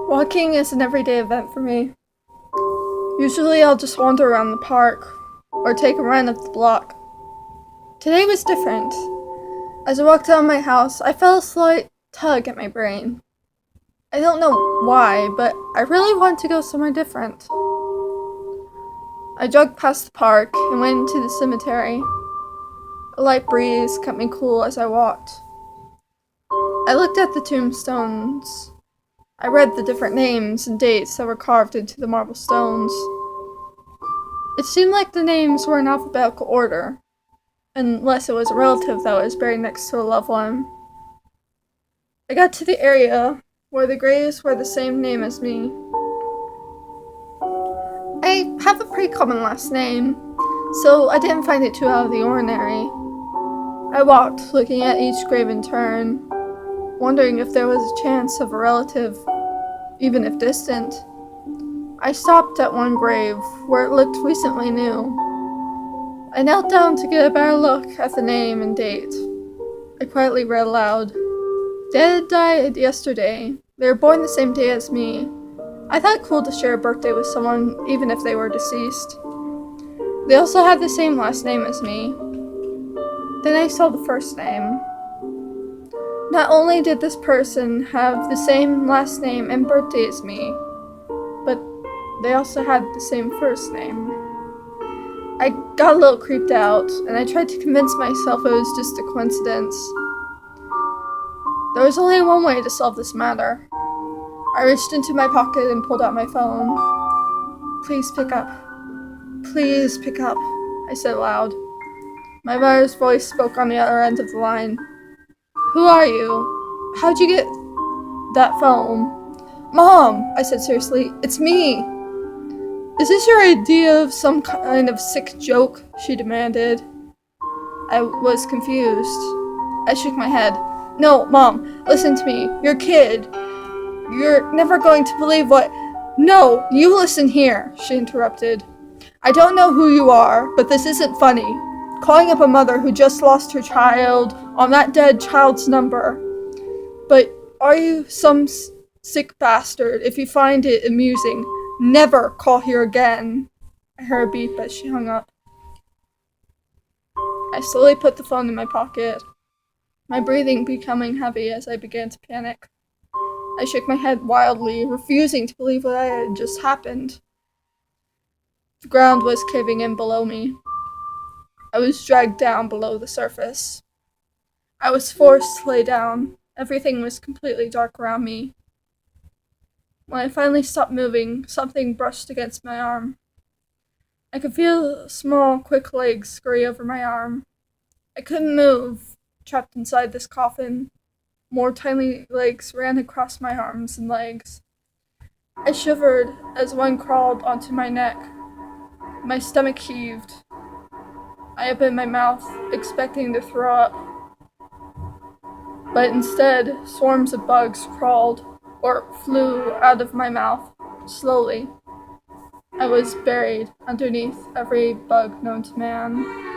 Walking is an everyday event for me. Usually I'll just wander around the park or take a run up the block. Today was different. As I walked out of my house, I felt a slight tug at my brain. I don't know why, but I really wanted to go somewhere different. I jogged past the park and went into the cemetery. A light breeze kept me cool as I walked. I looked at the tombstones. I read the different names and dates that were carved into the marble stones. It seemed like the names were in alphabetical order, unless it was a relative that was buried next to a loved one. I got to the area where the graves were the same name as me. I have a pretty common last name, so I didn't find it too out of the ordinary. I walked, looking at each grave in turn, wondering if there was a chance of a relative, even if distant. I stopped at one grave where it looked recently new. I knelt down to get a better look at the name and date. I quietly read aloud. Dad died yesterday. They were born the same day as me. I thought it cool to share a birthday with someone, even if they were deceased. They also had the same last name as me. Then I saw the first name. Not only did this person have the same last name and birthday as me, but they also had the same first name. I got a little creeped out, and I tried to convince myself it was just a coincidence. There was only one way to solve this matter. I reached into my pocket and pulled out my phone. Please pick up. Please pick up, I said aloud. My mother's voice spoke on the other end of the line. Who are you? How'd you get that phone? Mom, I said seriously, it's me. Is this your idea of some kind of sick joke? She demanded. I was confused. I shook my head. No, Mom, listen to me. You're a kid. You're never going to believe what— No, you listen here, she interrupted. I don't know who you are, but this isn't funny. Calling up a mother who just lost her child on that dead child's number. But are you some sick bastard if you find it amusing? Never call here again. I heard a beep as she hung up. I slowly put the phone in my pocket, my breathing becoming heavy as I began to panic. I shook my head wildly, refusing to believe what had just happened. The ground was caving in below me. I was dragged down below the surface. I was forced to lay down. Everything was completely dark around me. When I finally stopped moving, something brushed against my arm. I could feel small, quick legs scurry over my arm. I couldn't move, trapped inside this coffin. More tiny legs ran across my arms and legs. I shivered as one crawled onto my neck. My stomach heaved. I opened my mouth, expecting to throw up. But instead, swarms of bugs crawled or flew out of my mouth, slowly. I was buried underneath every bug known to man.